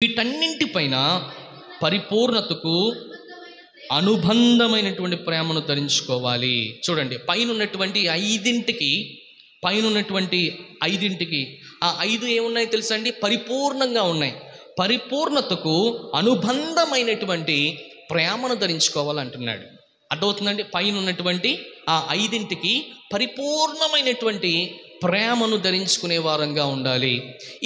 వీటన్నింటిపైన పరిపూర్ణతకు అనుబంధమైనటువంటి ప్రేమను ధరించుకోవాలి. చూడండి, పైనున్నటువంటి ఐదింటికి ఆ 5 ఏమున్నాయి తెలుసా అండి? పరిపూర్ణంగా ఉన్నాయి. పరిపూర్ణతకు అనుబంధమైనటువంటి ప్రేమను ధరించుకోవాలంటున్నాడు. అర్థమవుతుందండి? పైన ఉన్నటువంటి ఆ 5 పరిపూర్ణమైనటువంటి ప్రేమను ధరించుకునే వారంగా ఉండాలి.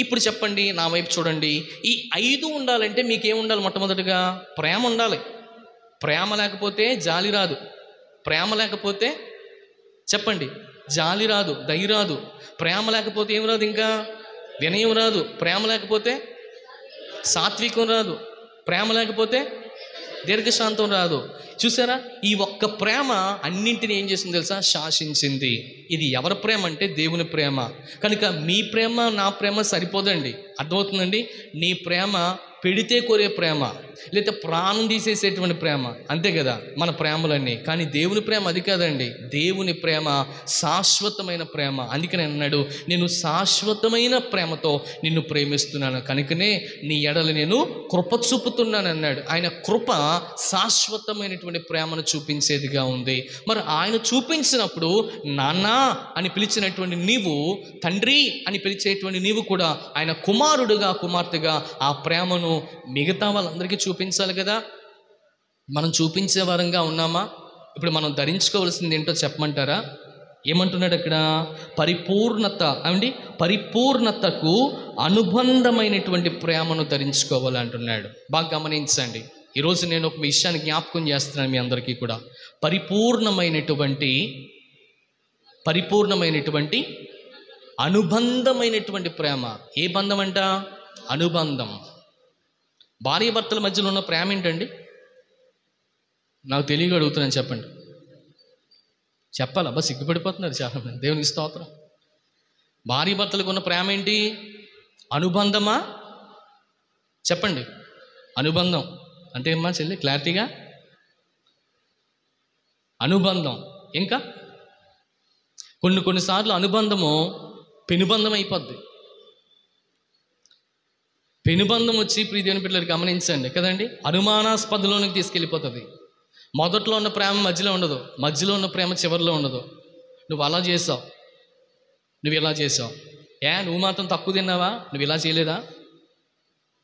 ఇప్పుడు చెప్పండి, నా వైపు చూడండి. ఈ 5 ఉండాలంటే మీకేముండాలి? మొట్టమొదటిగా ప్రేమ ఉండాలి. ప్రేమ లేకపోతే జాలి రాదు. ప్రేమ లేకపోతే చెప్పండి జాలి రాదు, దయ రాదు. ప్రేమ లేకపోతే ఏం రాదు? ఇంకా వినయం రాదు. ప్రేమ లేకపోతే సాత్వికం రాదు. ప్రేమ లేకపోతే దీర్ఘశాంతం రాదు. చూసారా, ఈ ఒక్క ప్రేమ అన్నింటినీ ఏం చేసింది తెలుసా? శాసించింది. ఇది ఎవరి ప్రేమ అంటే దేవుని ప్రేమ. కనుక మీ ప్రేమ నా ప్రేమ సరిపోదండి. అర్థమవుతుందండి? నీ ప్రేమ పెడితే కోరే ప్రేమ, లేదా ప్రాణం తీసేసేటువంటి ప్రేమ, అంతే కదా మన ప్రేమలన్నీ. కానీ దేవుని ప్రేమ అది కాదండి. దేవుని ప్రేమ శాశ్వతమైన ప్రేమ. అందుకని అన్నాడు, నేను శాశ్వతమైన ప్రేమతో నిన్ను ప్రేమిస్తున్నాను, కనుకనే నీ ఎడల నేను కృప చూపుతున్నాను అన్నాడు. ఆయన కృప శాశ్వతమైనటువంటి ప్రేమను చూపించేదిగా ఉంది. మరి ఆయన చూపించినప్పుడు నాన్న అని పిలిచినటువంటి నీవు, తండ్రి అని పిలిచేటువంటి నీవు కూడా ఆయన కుమారుడుగా కుమార్తెగా ఆ ప్రేమను మిగతా వాళ్ళందరికీ చూపించాలి కదా. మనం చూపించే వారంగా ఉన్నామా? ఇప్పుడు మనం ధరించుకోవాల్సింది ఏంటో చెప్పమంటారా? ఏమంటున్నాడు అక్కడ? పరిపూర్ణత అండి, పరిపూర్ణతకు అనుబంధమైనటువంటి ప్రేమను ధరించుకోవాలంటున్నాడు. బాగా గమనించండి. ఈరోజు నేను ఒక విషయాన్ని జ్ఞాపకం చేస్తున్నాను మీ అందరికీ కూడా. పరిపూర్ణమైనటువంటి అనుబంధమైనటువంటి ప్రేమ. ఏ బంధం అంట? అనుబంధం. భార్య భర్తల మధ్యలో ఉన్న ప్రేమ ఏంటండి? నాకు తెలియక అడుగుతున్నాను, చెప్పండి. చెప్పాలి. అబ్బా సిగ్గుపడిపోతున్నారు చాలామంది. దేవునికి స్తోత్రం. భార్య భర్తలకు ఉన్న ప్రేమ ఏంటి? అనుబంధమా? చెప్పండి. అనుబంధం అంటే ఏమ్మా చెల్లి? క్లారిటీగా అనుబంధం. ఇంకా కొన్నిసార్లు అనుబంధము పెనుబంధం అయిపోద్ది. పెనుబంధం వచ్చి ప్రియ దేవుని బిడ్డలు గమనించండి కదండి, అనుమానాస్పదలోనికి తీసుకెళ్ళిపోతుంది. మొదట్లో ఉన్న ప్రేమ మధ్యలో ఉండదు, మధ్యలో ఉన్న ప్రేమ చివరిలో ఉండదు. నువ్వు అలా చేసావు, నువ్వు ఇలా చేసావు, నువ్వు మాత్రం తక్కువ తిన్నావా, నువ్వు ఇలా చేయలేదా?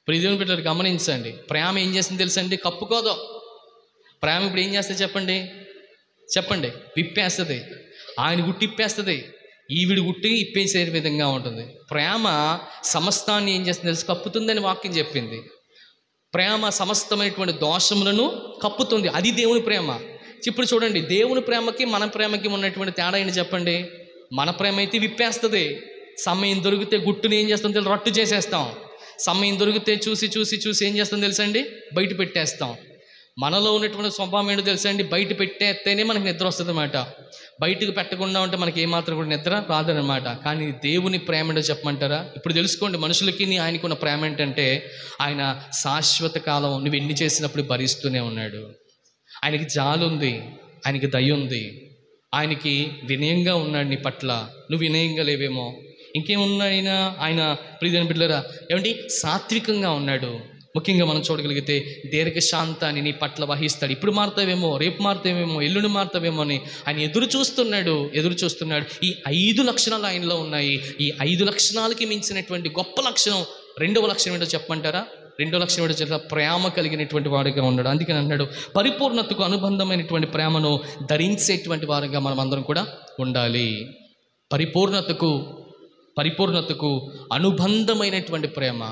ప్రియ దేవుని బిడ్డలు గమనించండి. ప్రేమ ఏం చేస్తుంది తెలుసండి? కప్పుకోదు. ప్రేమ ఇప్పుడు ఏం చేస్తుంది చెప్పండి? విప్పేస్తుంది. ఆయన గుట్టి ఇప్పేస్తుంది, ఈవిడి గుట్టి ఇప్పేసే విధంగా ఉంటుంది. ప్రేమ సమస్తాన్ని ఏం చేస్తుంది తెలుసు? కప్పుతుందని వాక్యం చెప్పింది. ప్రేమ సమస్తమైనటువంటి దోషములను కప్పుతుంది. అది దేవుని ప్రేమ. ఇప్పుడు చూడండి, దేవుని ప్రేమకి మన ప్రేమకి ఉన్నటువంటి తేడా ఏంటి చెప్పండి? మన ప్రేమ అయితే విప్పేస్తుంది. సమయం దొరికితే గుట్టుని ఏం చేస్తాం తెలుసు? రట్టు చేసేస్తాం. సమయం దొరికితే చూసి ఏం చేస్తాం తెలుసండి? బయట పెట్టేస్తాం. మనలో ఉన్నటువంటి స్వభావం ఏంటో తెలుసండి? బయట పెట్టేస్తేనే మనకు నిద్ర వస్తుంది అన్నమాట. బయటకు పెట్టకుండా ఉంటే మనకి ఏమాత్రం కూడా నిద్ర రాదనమాట. కానీ దేవుని ప్రేమ ఏంటో చెప్పమంటారా? ఇప్పుడు తెలుసుకోండి, మనుషులకి ఆయనకున్న ప్రేమ ఏంటంటే, ఆయన శాశ్వత కాలం నువ్వు ఎన్ని చేసినప్పుడు భరిస్తూనే ఉన్నాడు. ఆయనకి జాలి ఉంది, ఆయనకి దయ ఉంది, ఆయనకి వినయంగా ఉన్నాడు నీ పట్ల. నువ్వు వినయంగా లేవేమో. ఇంకేమున్నాయినా ఆయన ప్రియ బిడ్డలారా ఏమండి? సాత్వికంగా ఉన్నాడు. ముఖ్యంగా మనం చూడగలిగితే దీర్ఘశాంతాన్ని నీ పట్ల వహిస్తాడు. ఇప్పుడు మారుతావేమో, రేపు మారుతావేమో, ఎల్లుండి మారుతావేమో అని ఆయన ఎదురు చూస్తున్నాడు. ఈ 5 లక్షణాలు ఆయనలో ఉన్నాయి. ఈ 5 లక్షణాలకి మించినటువంటి గొప్ప లక్షణం, రెండవ లక్షణం ఏంటో చెప్పమంటారా? రెండో లక్షణం ఏంటో చెప్ప ప్రేమ కలిగినటువంటి వాడిగా ఉన్నాడు. అందుకని అన్నాడు, పరిపూర్ణతకు అనుబంధమైనటువంటి ప్రేమను ధరించేటువంటి వారిగా మనం అందరం కూడా ఉండాలి. పరిపూర్ణతకు అనుబంధమైనటువంటి ప్రేమ.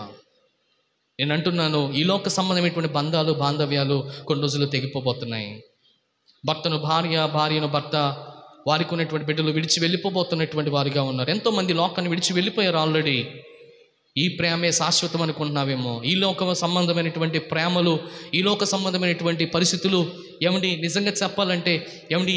నేను అంటున్నాను, ఈ లోక సంబంధమైనటువంటి బాంధవ్యాలు కొన్ని రోజులు తెగిపోబోతున్నాయి. భర్తను భార్య, భార్యను భర్త, వారికి ఉన్నటువంటి బిడ్డలు విడిచి వెళ్ళిపోబోతున్నటువంటి వారిగా ఉన్నారు. ఎంతోమంది లోకాన్ని విడిచి వెళ్ళిపోయారు ఆల్రెడీ. ఈ ప్రేమే శాశ్వతం అనుకుంటున్నావేమో. ఈ లోక సంబంధమైనటువంటి ప్రేమలు, ఈ లోక సంబంధమైనటువంటి పరిస్థితులు ఏమండి నిజంగా చెప్పాలంటే ఏమండి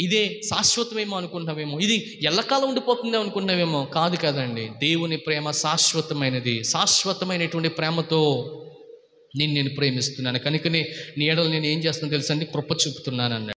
ఇదే శాశ్వతమేమో అనుకుంటున్నావేమో. ఇది ఎల్లకాలం ఉండిపోతుందో అనుకుంటున్నావేమో. కాదు కదండి. దేవుని ప్రేమ శాశ్వతమైనది. శాశ్వతమైనటువంటి ప్రేమతో నేను ప్రేమిస్తున్నాను, కనుకనే నీ ఎడల నేను ఏం చేస్తున్నాను తెలుసండి? కృప చూపుతున్నాను అన్నాడు.